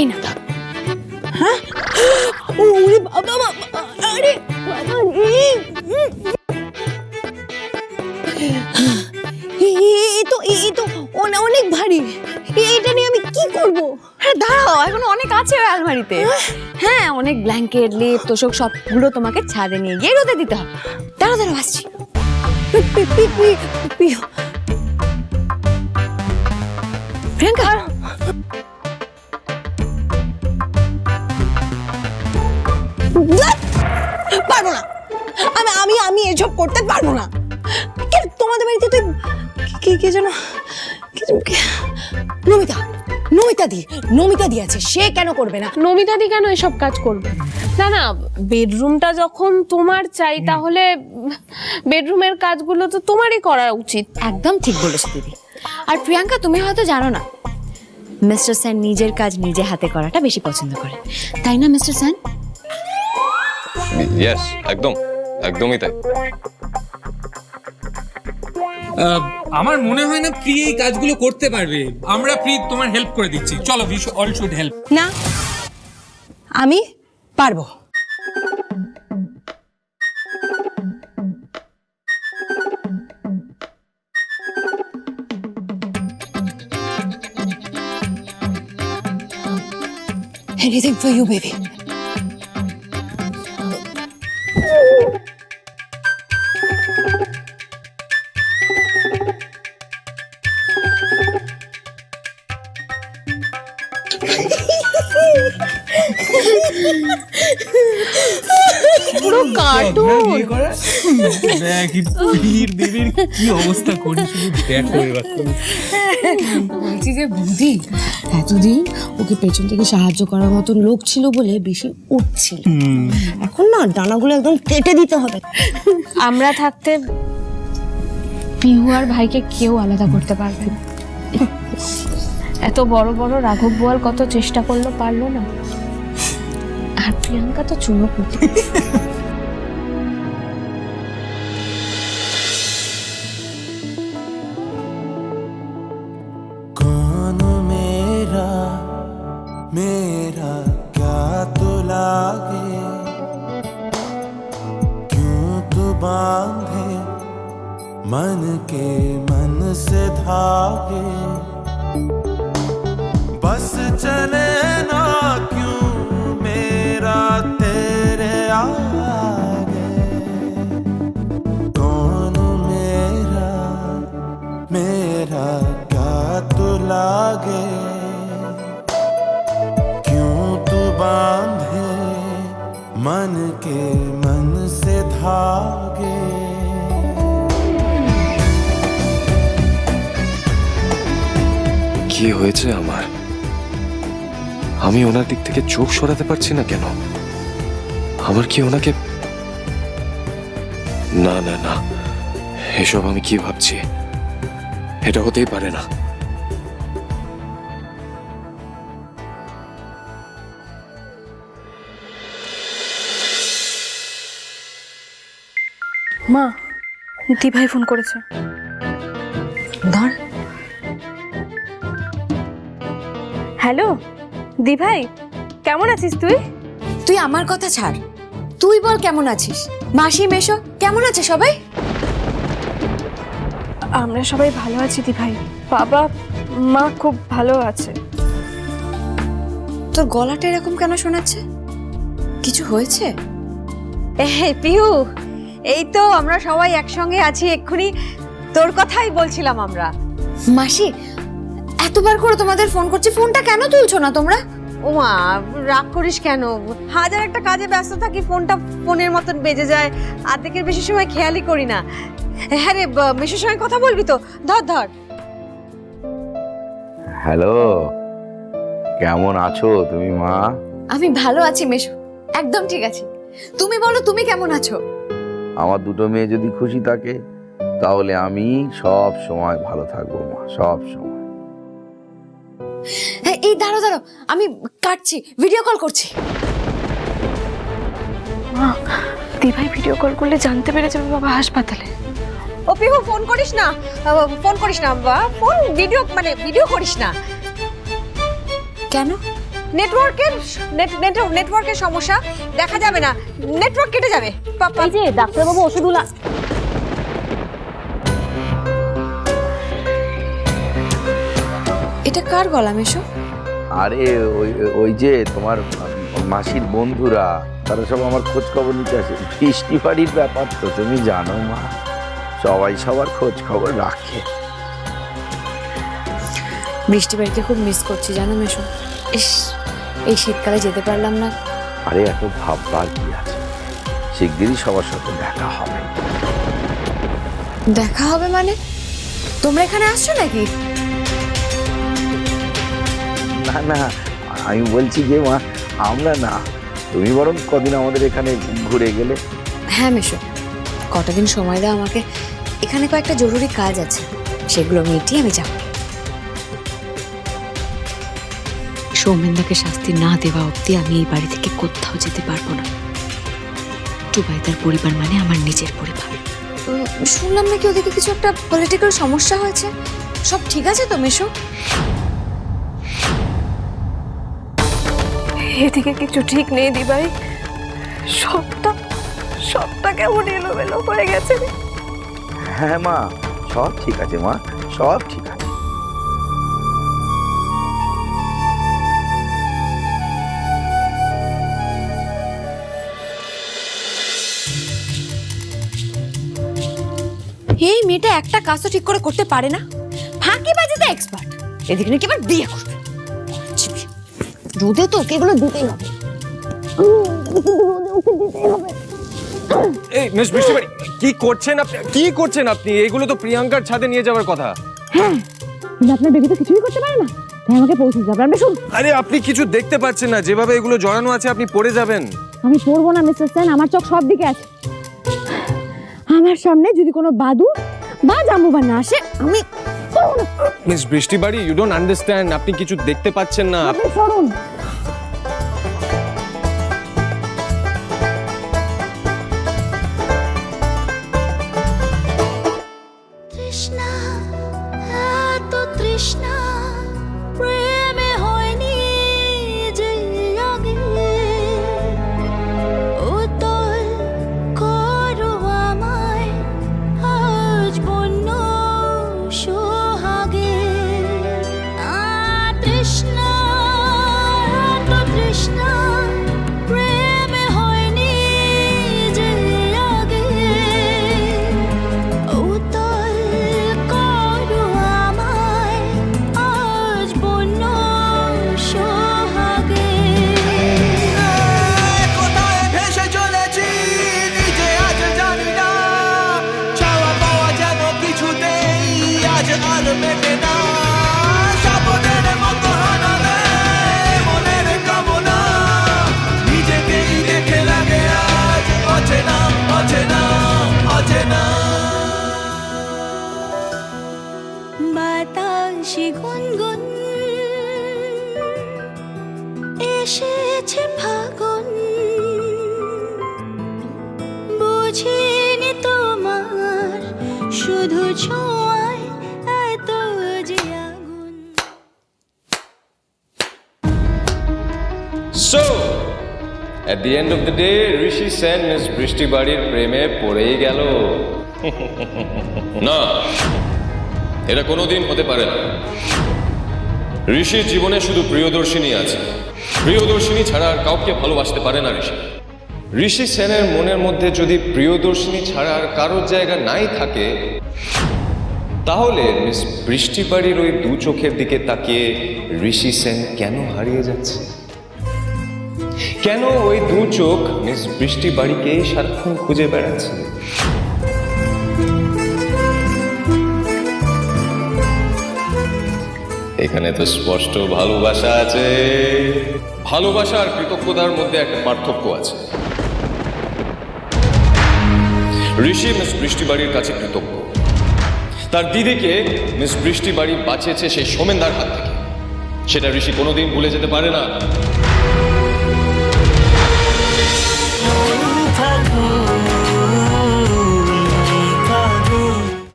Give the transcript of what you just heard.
এই না দাও। হ্যাঁ, ওরে বাবা, আরে বাবা রে, এই তো অনেক ভারী, এটা নিয়ে আমি কি করব? হ্যাঁ দাঁড়াও, এখন অনেক আছে ওই আলমারিতে। হ্যাঁ, অনেক ব্ল্যাঙ্কেট, লেপ, তোষক সবগুলো তোমাকে ছাদে নিয়ে গিয়ে রোদে দিতে হবে। দাঁড়াও দাঁড়াও, আসছি। প্রিয়াঙ্কা, পারবো না, আমি এসব করতে পারবো না। কেন তোমাদের বাড়িতে তুই কে যেন নমিতা দি আছে, সে কেন করবে না? নমিতা দি কেন এসব কাজ করবে? না না, বেডরুমটা যখন তোমার চাই তাহলে বেডরুমের কাজগুলো তো তোমারই করা উচিত। একদম ঠিক বলেছো দিদি। আর প্রিয়াঙ্কা, তুমি হয়তো জানো না, মিস্টার সেন নিজের কাজ নিজে হাতে করাটা বেশি পছন্দ করে, তাই না মিস্টার সেন? ইয়েস, একদমই তাই। আমার মনে হয় না প্রি এই কাজগুলো করতে পারবে। আমরা প্রি তোমার হেল্প করে দিচ্ছি, চলো, উই অল শুড হেল্প। না, আমি পারবো। Anything for you, baby. পুরো কার্টুন। দিদির কি অবস্থা করি, শুধু দেখো এবার। বলছি যে বুদ্ধি, এতদিন ওকে পেছন থেকে সাহায্য করার মতন লোক ছিল বলে বেশি উঠছিল, এখন না ডানাগুলো একদম কেটে দিতে হবে। আমরা থাকতে পিহু আর ভাইকে কেউ আলাদা করতে পারবে না। এত বড় বড় রাঘব বোয়াল কত চেষ্টা করলো, পারলো না। আর প্রিয়াঙ্কা তো চুনোপুটি। कौन मेरा मेरा क्या तो लागे, क्यों तू बांधे मन के मन से धागे, बस चले ना क्यों मेरा तेरे आगे। कौन मेरा मेरा क्या तो लागे, क्यों तू बांधे मन के मन से धागे। কি হয়েছে আমার? আমি ওনার দিক থেকে চোখ সরাতে পারছি না কেন? আমার কি ওনাকে... না না না, এসব আমি কি ভাবছি? এটা হতেই পারে না। মা, দি ভাই ফোন করেছে। ধর। হ্যালো দি ভাই, কেমন আছিস তুই? তুই আমার কথা ছাড়, তুই বল কেমন আছিস? মাসি মেশো কেমন আছে সবাই? আমরা সবাই ভালো আছি দি ভাই, বাবা মা খুব ভালো আছে। তোর গলাটা এরকম কেন শোনাচ্ছে? কিছু হয়েছে? এই পিহু, এই তো আমরা সবাই একসঙ্গে আছি, এক্ষুনি তোর কথাই বলছিলাম আমরা। মাসি, এতবার করে তোমাদের ফোন করছি, ফোনটা কেন তুলছো না তোমরা? ওমা, রাগ করিস কেন? হাজার একটা কাজে ব্যস্ত থাকি, ফোনটা ফোনের মতন বেজে যায়, অর্ধেকের বেশি সময় খেয়ালই করি না। হ্যাঁ রে, মিশুর সঙ্গে কথা বলবি তো? ধর ধর। হ্যালো, কেমন আছো তুমি মা? আমি ভালো আছি মেশো, একদম ঠিক আছি। তুমি বলো, তুমি কেমন আছো? আমার দুটো মেয়ে যদি খুশি থাকে তাহলে আমি সব সময় ভালো থাকবো মা, সব সময়। হ্যাঁ, এই দাঁড়াও দাঁড়াও, আমি কাটছি, ভিডিও কল করছি। মা, দি ভাই ভিডিও কল করলে জানতে পেরে যাবে বাবা হাসপাতালে। ও পিহু, ফোন করিস না, ফোন করিস না বাবা, ফোন ভিডিও ভিডিও করিস না। কেন? নেটওয়ার্কের সমস্যা, দেখা যাবে না, নেটওয়ার্ক কেটে যাবে। এই যে ডাক্তারবাবু ওষুধগুলো এটা কার গলা মেশো? আরে ওই ওই যে তোমার মাসির বন্ধুরা, তারা সব আমার খোঁজ খবর নিতে আসে। বৃষ্টি বাড়ির ব্যাপার তো তুমি জানো মা, সবাই সবার খোঁজ খবর রাখে। বৃষ্টি বাড়িতে খুব মিস করছি জানো মেশো। ইস, এই শীতকালে যেতে পারলাম না। আরে এত ভাববার কি আছে, শিগগিরই সবার সাথে দেখা হবে। দেখা হবে মানে? তোমরা এখানে আসছো নাকি? না না, আমি বলছি যে মা, আমরা না, তুমি বরং কদিন আমাদের এখানে ঘুরে গেলে। হ্যাঁ মেশো, কটা দিন সময় দাও আমাকে, এখানে কয়েকটা জরুরি কাজ আছে, সেগুলো মিটিয়ে আমি যাব। সৌমেনদাকে শাস্তি না দেওয়া অবধি আমি এই বাড়ি থেকে কোথাও যেতে পারবো না। টুবাইদার পরিবার মানে আমার নিজের পরিবার। শুনলাম নাকি ওদিকে কিছু একটা পলিটিক্যাল সমস্যা হয়েছে, সব ঠিক আছে তো মেশো? এদিকে কিছু ঠিক নেই দিবাই, সবটা কেমন এলোমেলো হয়ে গেছে। হ্যাঁ মা, সব ঠিক আছে মা, সব ঠিক আছে। এই মেয়েটা একটা কাজও ঠিক করে করতে পারে না, ফাঁকি বাজিতে এক্সপার্ট। এদিকে নাকি আবার বিয়ে করবে। রোদে তো ওকে এগুলো দিতেই হবে। এই মিস বৃষ্টি বাড়ি, কি করছেন আপনি? কি করছেন আপনি? এগুলো তো প্রিয়াঙ্কার ছাদে নিয়ে যাওয়ার কথা। হ্যাঁ, কিন্তু আপনার বেবি তো কিছুই করতে পারে না, তাই আমাকে পৌঁছে যাবে। আমি শুন, আরে আপনি কিছু দেখতে পাচ্ছেন না, যেভাবে এগুলো জড়ানো আছে আপনি পড়ে যাবেন। আমি পড়বো না মিস্টার সেন, আমার চোখ সব দিকে আছে। আমার সামনে যদি কোনো বাদুর বা জাম্বুবা না আসে, আমি পড়বো না। মিস বৃষ্টি বাড়ি, ইউ ডোন্ট আন্ডারস্ট্যান্ড, আপনি কিছু দেখতে পাচ্ছেন না। আপনি সরুন। তৃষ্ণা, এত তৃষ্ণা, প্রেমে হয়নি যে আগে। উতল করো আমায় আজ বন্য সোহাগে। তৃষ্ণা, এত তৃষ্ণা, প্রেমে হয়নি যে আগে। উতল করো আমায় আজ বন্য সোহাগে। কোথায় ভেসে চলেছি নিজে আজ জানি না, চাওয়া পাওয়া যেন কিছুতেই আজ আর মেটে না। সাপনের মতো হানালে মনের কামনা, নিজেকেই দেখে লাগে আজ অচেনা অচেনা অচেনা। বাতাসে গুনগুন এসেছে ফাগুন, বুঝিনি তোমার শুধু ছোঁয়ায় এত যে আগুন। So, at the end of the day, Rishi Sen Miss বৃষ্টি বাড়ির প্রেমে পড়েই গেল। না, এটা কোনোদিন হতে পারে না। ঋষির জীবনে শুধু প্রিয়দর্শিনী আছে, প্রিয়দর্শিনী ছাড়া আর কাউকে ভালোবাসতে পারে না ঋষি। ঋষি সেনের মনের মধ্যে যদি প্রিয়দর্শিনী ছাড়া আর কারোর জায়গা নাই থাকে, তাহলে মিস বৃষ্টি বাড়ির ওই দু চোখের দিকে তাকিয়ে ঋষি সেন কেন হারিয়ে যাচ্ছে? কেন ওই দু চোখ মিস বৃষ্টি বাড়িকে সারাক্ষণ খুঁজে বেড়াচ্ছে? এখানে তো স্পষ্ট ভালোবাসা আছে। ভালোবাসা আর কৃতজ্ঞতার মধ্যে একটা পার্থক্য আছে। ঋষি মিস বৃষ্টি বাড়ির কাছে কৃতজ্ঞ, তার দিদিকে মিস বৃষ্টি বাড়ি বাঁচিয়েছে সেই সোমেনদার হাত থেকে। সেটা ঋষি কোনোদিন ভুলে যেতে পারে না।